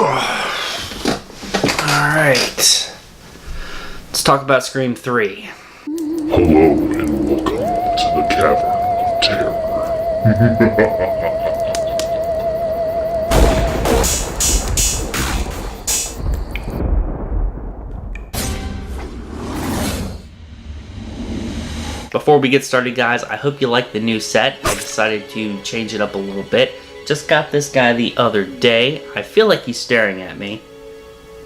Alright. Let's talk about Scream 3. Hello and welcome to the Cavern of Terror. Before we get started, guys, I hope you like the new set. I decided to change it up a little bit. Just got this guy the other day. I feel like he's staring at me.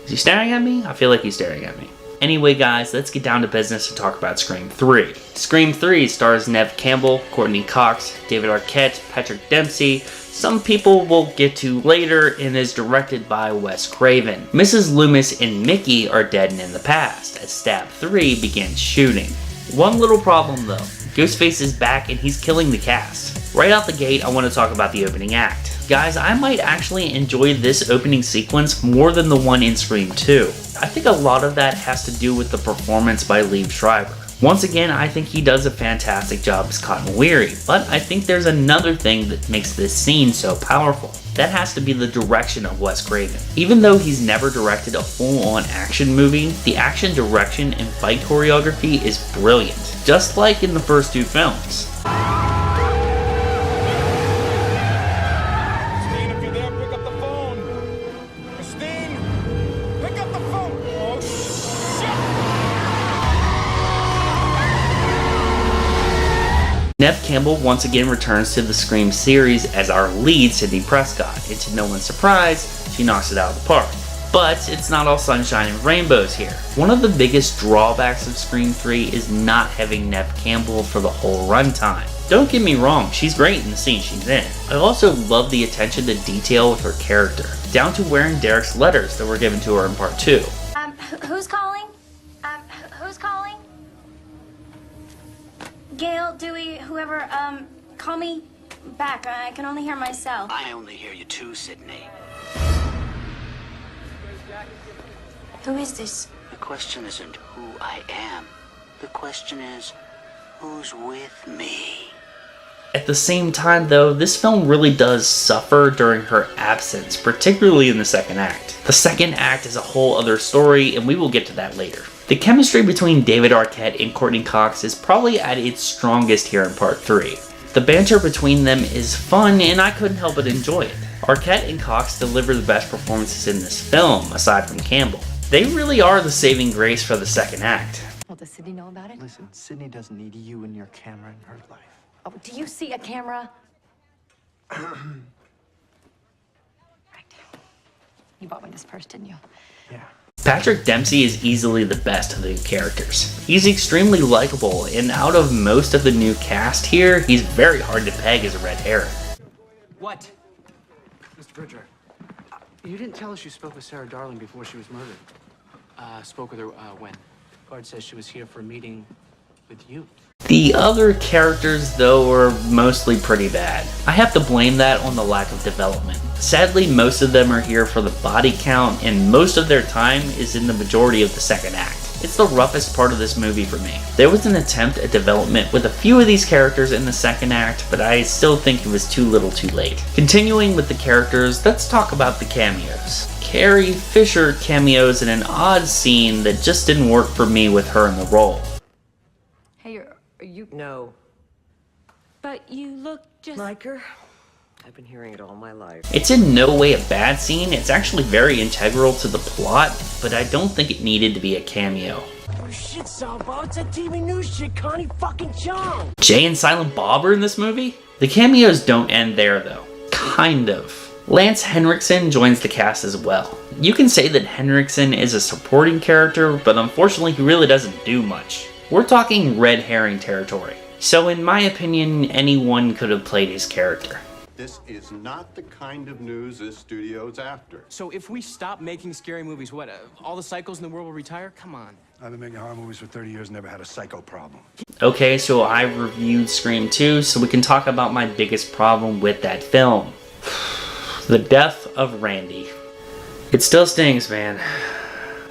Is he staring at me? I feel like he's staring at me. Anyway, guys, let's get down to business and talk about Scream 3. Scream 3 stars Neve Campbell, Courtney Cox, David Arquette, Patrick Dempsey. Some people we'll get to later, and is directed by Wes Craven. Mrs. Loomis and Mickey are dead and in the past, as Stab 3 begins shooting. One little problem though, Ghostface is back and he's killing the cast. Right out the gate, I want to talk about the opening act. Guys, I might actually enjoy this opening sequence more than the one in Scream 2. I think a lot of that has to do with the performance by Liev Schreiber. Once again, I think he does a fantastic job as Cotton Weary, but I think there's another thing that makes this scene so powerful. That has to be the direction of Wes Craven. Even though he's never directed a full-on action movie, the action direction and fight choreography is brilliant, just like in the first two films. Neve Campbell once again returns to the Scream series as our lead, Sidney Prescott, and to no one's surprise, she knocks it out of the park. But it's not all sunshine and rainbows here. One of the biggest drawbacks of Scream 3 is not having Neve Campbell for the whole runtime. Don't get me wrong, she's great in the scene she's in. I also love the attention to detail with her character, down to wearing Derek's letters that were given to her in part 2. Who's calling? Who's calling? Gail, Dewey, whoever, call me back. I can only hear myself. I only hear you too, Sydney. Who is this? The question isn't who I am. The question is, who's with me? At the same time though, this film really does suffer during her absence, particularly in the second act. The second act is a whole other story, and we will get to that later. The chemistry between David Arquette and Courtney Cox is probably at its strongest here in part 3. The banter between them is fun, and I couldn't help but enjoy it. Arquette and Cox deliver the best performances in this film, aside from Campbell. They really are the saving grace for the second act. Well, does Sydney know about it? Listen, Sydney doesn't need you and your camera in her life. Oh, do you see a camera? Right. You bought me this purse, didn't you? Yeah. Patrick Dempsey is easily the best of the characters. He's extremely likable, and out of most of the new cast here, he's very hard to peg as a red herring. What? Mr. Bridger, you didn't tell us you spoke with Sarah Darling before she was murdered. Spoke with her, when? Guard says she was here for a meeting with you. The other characters, though, are mostly pretty bad. I have to blame that on the lack of development. Sadly, most of them are here for the body count, and most of their time is in the majority of the second act. It's the roughest part of this movie for me. There was an attempt at development with a few of these characters in the second act, but I still think it was too little too late. Continuing with the characters, let's talk about the cameos. Carrie Fisher cameos in an odd scene that just didn't work for me with her in the role. Hey, are you... No. But you look just... Like her? I've been hearing it all my life. It's in no way a bad scene, it's actually very integral to the plot, but I don't think it needed to be a cameo. Oh shit, Salvo, it's that TV news shit, Connie fucking Chung! Jay and Silent Bob are in this movie? The cameos don't end there though. Kind of. Lance Henriksen joins the cast as well. You can say that Henriksen is a supporting character, but unfortunately he really doesn't do much. We're talking red herring territory. So in my opinion, anyone could have played his character. This is not the kind of news this studio's after. So if we stop making scary movies, what, all the psychos in the world will retire? Come on. I've been making horror movies for 30 years, never had a psycho problem. Okay, so I reviewed Scream 2, so we can talk about my biggest problem with that film. The death of Randy. It still stings, man.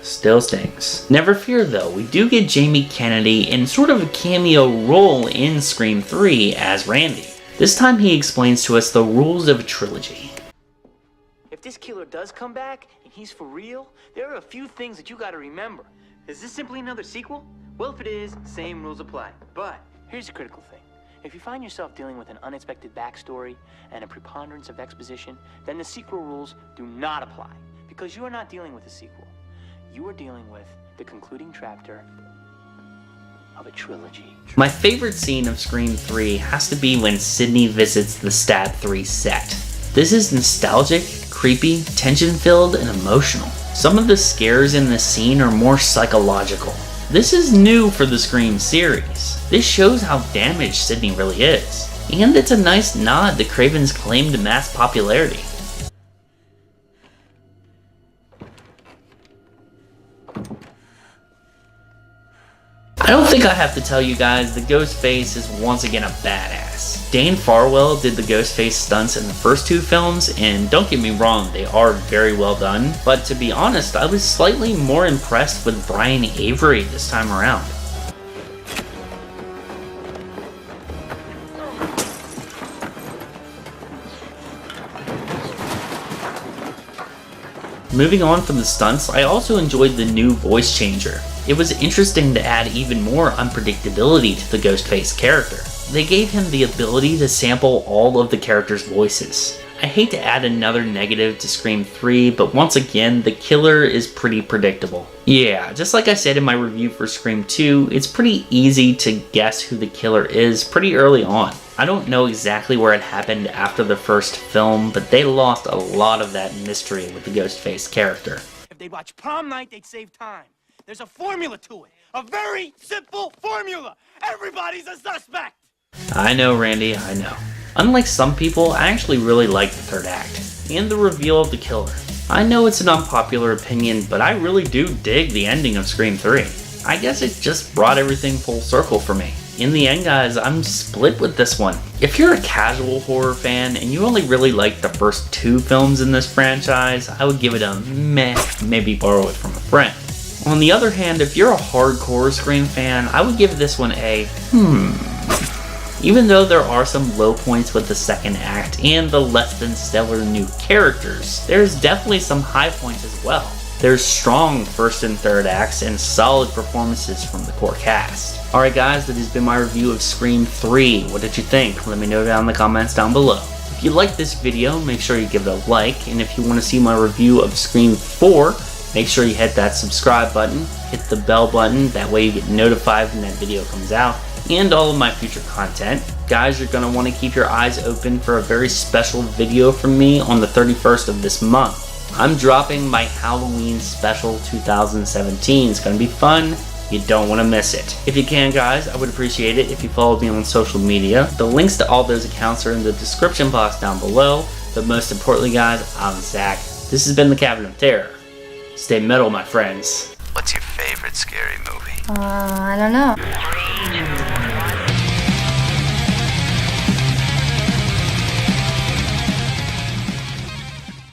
Still stings. Never fear though, we do get Jamie Kennedy in sort of a cameo role in Scream 3 as Randy. This time he explains to us the rules of a trilogy. if this killer does come back and he's for real, there are a few things that you gotta remember. Is this simply another sequel? Well, if it is, same rules apply. But here's the critical thing. If you find yourself dealing with an unexpected backstory and a preponderance of exposition, then the sequel rules do not apply. Because you are not dealing with a sequel. You are dealing with the concluding chapter of a trilogy. My favorite scene of Scream 3 has to be when Sidney visits the Stab 3 set. This is nostalgic, creepy, tension-filled, and emotional. Some of the scares in this scene are more psychological. This is new for the Scream series. This shows how damaged Sidney really is. And it's a nice nod to Craven's claim to mass popularity. I don't think I have to tell you guys that Ghostface is once again a badass. Dane Farwell did the Ghostface stunts in the first two films, and don't get me wrong, they are very well done, but to be honest, I was slightly more impressed with Brian Avery this time around. Moving on from the stunts, I also enjoyed the new voice changer. It was interesting to add even more unpredictability to the Ghostface character. They gave him the ability to sample all of the characters' voices. I hate to add another negative to Scream 3, but once again, the killer is pretty predictable. Yeah, just like I said in my review for Scream 2, it's pretty easy to guess who the killer is pretty early on. I don't know exactly where it happened after the first film, but they lost a lot of that mystery with the Ghostface character. If they watch Prom Night, they'd save time. There's a formula to it. A very simple formula. Everybody's a suspect. I know, Randy, I know. Unlike some people, I actually really like the third act and the reveal of the killer. I know it's an unpopular opinion, but I really do dig the ending of Scream 3. I guess it just brought everything full circle for me. In the end, guys, I'm split with this one. If you're a casual horror fan and you only really like the first two films in this franchise, I would give it a meh, maybe borrow it from a friend. On the other hand, if you're a hardcore Scream fan, I would give this one a Even though there are some low points with the second act and the less than stellar new characters, there's definitely some high points as well. There's strong first and third acts and solid performances from the core cast. Alright guys, that has been my review of Scream 3. What did you think? Let me know down in the comments down below. If you liked this video, make sure you give it a like, and if you want to see my review of Scream 4, make sure you hit that subscribe button, hit the bell button, that way you get notified when that video comes out, and all of my future content. Guys, you're going to want to keep your eyes open for a very special video from me on the 31st of this month. I'm dropping my Halloween special 2017. It's going to be fun. You don't want to miss it. If you can, guys, I would appreciate it if you followed me on social media. The links to all those accounts are in the description box down below. But most importantly, guys, I'm Zach. This has been the Cavern of Terror. Stay metal, my friends. What's your favorite scary movie? I don't know.